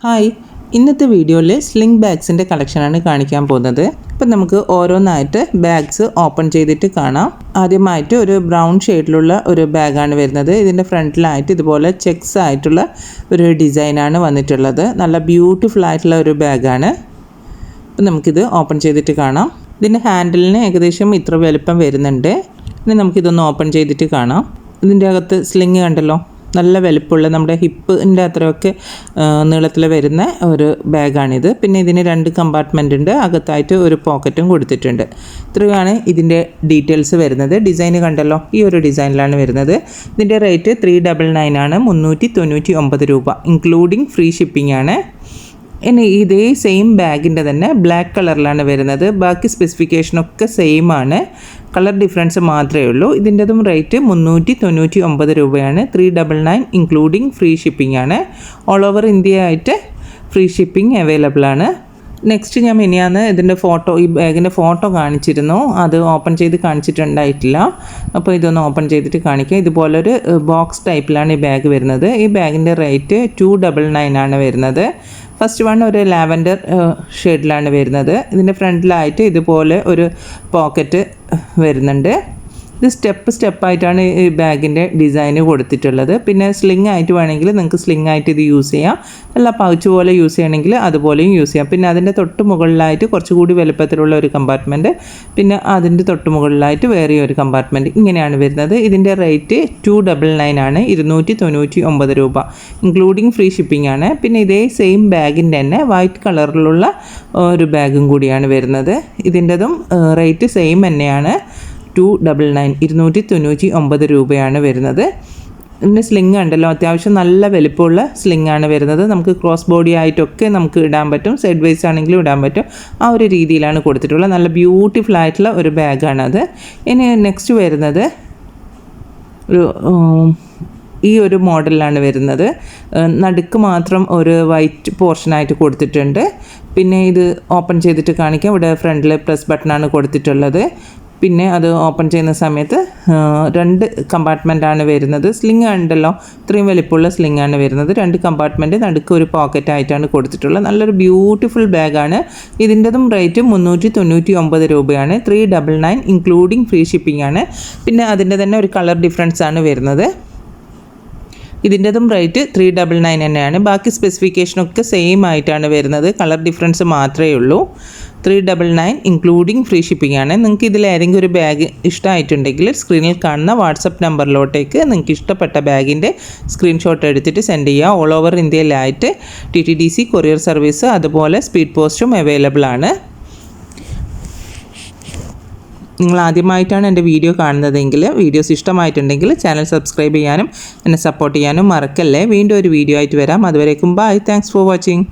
Hi, ഇന്നത്തെ വീഡിയോയിൽ sling ബാഗ്സിൻ്റെ കളക്ഷനാണ് കാണിക്കാൻ പോകുന്നത്. ഇപ്പം നമുക്ക് ഓരോന്നായിട്ട് ബാഗ്സ് ഓപ്പൺ ചെയ്തിട്ട് കാണാം. ആദ്യമായിട്ട് ഒരു ബ്രൗൺ ഷെയ്ഡിലുള്ള ഒരു ബാഗാണ് വരുന്നത്. ഇതിൻ്റെ ഫ്രണ്ടിലായിട്ട് ഇതുപോലെ ചെക്സ് ആയിട്ടുള്ള ഒരു ഡിസൈനാണ് വന്നിട്ടുള്ളത്. നല്ല ബ്യൂട്ടിഫുൾ ആയിട്ടുള്ള ഒരു ബാഗാണ്. അപ്പം നമുക്കിത് ഓപ്പൺ ചെയ്തിട്ട് കാണാം. ഇതിൻ്റെ ഹാൻഡിലിന് ഏകദേശം ഇത്ര വലുപ്പം വരുന്നുണ്ട്. ഇനി നമുക്കിതൊന്ന് ഓപ്പൺ ചെയ്തിട്ട് കാണാം. ഇതിൻ്റെ അകത്ത് സ്ലിങ് കണ്ടല്ലോ, നല്ല വലുപ്പമുള്ള നമ്മുടെ ഹിപ്പിൻ്റെ അത്രയൊക്കെ നീളത്തിൽ വരുന്ന ഒരു ബാഗാണിത്. പിന്നെ ഇതിന് 2 കമ്പാർട്ട്മെൻ്റ് ഉണ്ട്. അകത്തായിട്ട് ഒരു പോക്കറ്റും കൊടുത്തിട്ടുണ്ട്. ഇത്രയാണ് ഇതിൻ്റെ ഡീറ്റെയിൽസ് വരുന്നത്. ഡിസൈൻ കണ്ടല്ലോ, ഈ ഒരു ഡിസൈനിലാണ് വരുന്നത്. ഇതിൻ്റെ റേറ്റ് 399 ആണ്, 399 രൂപ, ഇൻക്ലൂഡിങ് ഫ്രീ ഷിപ്പിംഗ് ആണ്. ഇനി ഇതേ സെയിം ബാഗിൻ്റെ തന്നെ ബ്ലാക്ക് കളറിലാണ് വരുന്നത്. ബാക്കി സ്പെസിഫിക്കേഷനൊക്കെ സെയിം ആണ്, കളർ ഡിഫറൻസ് മാത്രമേ ഉള്ളൂ. ഇതിൻ്റെതും റേറ്റ് 399 രൂപയാണ്, 399 ഇൻക്ലൂഡിങ് ഫ്രീ ഷിപ്പിംഗ് ആണ്. ഓൾ ഓവർ ഇന്ത്യ ആയിട്ട് ഫ്രീ ഷിപ്പിംഗ് അവൈലബിൾ ആണ്. നെക്സ്റ്റ് ഞാൻ മിനിയാന്ന് ഇതിൻ്റെ ഈ ബാഗിൻ്റെ ഫോട്ടോ കാണിച്ചിരുന്നു. അത് ഓപ്പൺ ചെയ്ത് കാണിച്ചിട്ടുണ്ടായിട്ടില്ല. അപ്പോൾ ഇതൊന്ന് ഓപ്പൺ ചെയ്തിട്ട് കാണിക്കാം. ഇതുപോലൊരു ബോക്സ് ടൈപ്പിലാണ് ഈ ബാഗ് വരുന്നത്. ഈ ബാഗിൻ്റെ റേറ്റ് 299 ആണ് വരുന്നത്. ഫസ്റ്റ് വൺ ഒരു ലാവൻഡർ ഷെയ്ഡിലാണ് വരുന്നത്. ഇതിൻ്റെ ഫ്രണ്ടിലായിട്ട് ഇതുപോലെ ഒരു പോക്കറ്റ് വരുന്നുണ്ട്. ഇത് സ്റ്റെപ്പായിട്ടാണ് ഈ ബാഗിൻ്റെ ഡിസൈന് കൊടുത്തിട്ടുള്ളത്. പിന്നെ സ്ലിംഗ് ആയിട്ട് വേണമെങ്കിൽ നിങ്ങൾക്ക് സ്ലിംഗ് ആയിട്ട് ഇത് യൂസ് ചെയ്യാം, അല്ല പൗച്ച് പോലെ യൂസ് ചെയ്യണമെങ്കിൽ അതുപോലെയും യൂസ് ചെയ്യാം. പിന്നെ അതിൻ്റെ തൊട്ട് മുകളിലായിട്ട് കുറച്ചുകൂടി വലുപ്പത്തിലുള്ള ഒരു കമ്പാർട്ട്മെൻറ്റ്, പിന്നെ അതിൻ്റെ തൊട്ട് മുകളിലായിട്ട് വേറെ ഒരു കമ്പാർട്ട്മെൻറ്റ്, ഇങ്ങനെയാണ് വരുന്നത്. ഇതിൻ്റെ റേറ്റ് 299 ആണ്, 299 രൂപ, ഇൻക്ലൂഡിങ് ഫ്രീ ഷിപ്പിംഗ് ആണ്. പിന്നെ ഇതേ സെയിം ബാഗിൻ്റെ തന്നെ വൈറ്റ് കളറിലുള്ള ഒരു ബാഗും കൂടിയാണ് വരുന്നത്. ഇതിൻ്റെതും റേറ്റ് സെയിം തന്നെയാണ്, 299, 299 രൂപയാണ് വരുന്നത്. ഇതിൻ്റെ സ്ലിംഗ് ഉണ്ടല്ലോ, അത്യാവശ്യം നല്ല വലിപ്പമുള്ള സ്ലിംഗ് ആണ് വരുന്നത്. നമുക്ക് ക്രോസ് ബോഡി ആയിട്ടൊക്കെ നമുക്ക് ഇടാൻ പറ്റും, സൈഡ് വൈസ് ആണെങ്കിലും ഇടാൻ പറ്റും. ആ ഒരു രീതിയിലാണ് കൊടുത്തിട്ടുള്ളത്. നല്ല ബ്യൂട്ടിഫുൾ ആയിട്ടുള്ള ഒരു ബാഗാണത്. ഇനി നെക്സ്റ്റ് വരുന്നത് ഈ ഒരു മോഡലിലാണ് വരുന്നത്. നടുക്ക് മാത്രം ഒരു വൈറ്റ് പോർഷനായിട്ട് കൊടുത്തിട്ടുണ്ട്. പിന്നെ ഇത് ഓപ്പൺ ചെയ്തിട്ട് കാണിക്കാം. ഇവിടെ ഫ്രണ്ടിൽ പ്രസ് ബട്ടണാണ് കൊടുത്തിട്ടുള്ളത്. പിന്നെ അത് ഓപ്പൺ ചെയ്യുന്ന സമയത്ത് 2 കമ്പാർട്ട്മെൻറ്റാണ് വരുന്നത്. സ്ലിംഗ് ഉണ്ടല്ലോ, ഇത്രയും വലിപ്പമുള്ള സ്ലിംഗ് ആണ് വരുന്നത്. 2 കമ്പാർട്ട്മെൻറ്റ്, നടുക്ക് ഒരു പോക്കറ്റായിട്ടാണ് കൊടുത്തിട്ടുള്ളത്. നല്ലൊരു ബ്യൂട്ടിഫുൾ ബാഗാണ്. ഇതിൻ്റെതും റേറ്റ് 399 രൂപയാണ്, 399 ഇൻക്ലൂഡിങ് ഫ്രീ ഷിപ്പിംഗ് ആണ്. പിന്നെ അതിൻ്റെ തന്നെ ഒരു കളർ ഡിഫറൻസ് ആണ് വരുന്നത്. ഇതിൻ്റെതും റേറ്റ് 399 തന്നെയാണ്. ബാക്കി സ്പെസിഫിക്കേഷനൊക്കെ സെയിം ആയിട്ടാണ് വരുന്നത്, കളർ ഡിഫറൻസ് മാത്രമേ ഉള്ളൂ. 399 ഇൻക്ലൂഡിങ് ഫ്രീ ഷിപ്പിംഗ് ആണ്. നിങ്ങൾക്ക് ഇതിൽ ഏതെങ്കിലും ഒരു ബാഗ് ഇഷ്ടമായിട്ടുണ്ടെങ്കിൽ സ്ക്രീനിൽ കാണുന്ന വാട്സപ്പ് നമ്പറിലോട്ടേക്ക് നിങ്ങൾക്ക് ഇഷ്ടപ്പെട്ട ബാഗിൻ്റെ സ്ക്രീൻഷോട്ട് എടുത്തിട്ട് സെൻഡ് ചെയ്യുക. ഓൾ ഓവർ ഇന്ത്യയിലായിട്ട് TTDC കൊറിയർ സർവീസ്, അതുപോലെ സ്പീഡ് പോസ്റ്റും അവൈലബിൾ ആണ്. നിങ്ങൾ ആദ്യമായിട്ടാണ് എൻ്റെ വീഡിയോ കാണുന്നതെങ്കിൽ, വീഡിയോസ് ഇഷ്ടമായിട്ടുണ്ടെങ്കിൽ ചാനൽ സബ്സ്ക്രൈബ് ചെയ്യാനും എന്നെ സപ്പോർട്ട് ചെയ്യാനും മറക്കല്ലേ. വീണ്ടും ഒരു വീഡിയോ ആയിട്ട് വരാം. അതുവരേക്കും ബൈ. Thanks for watching.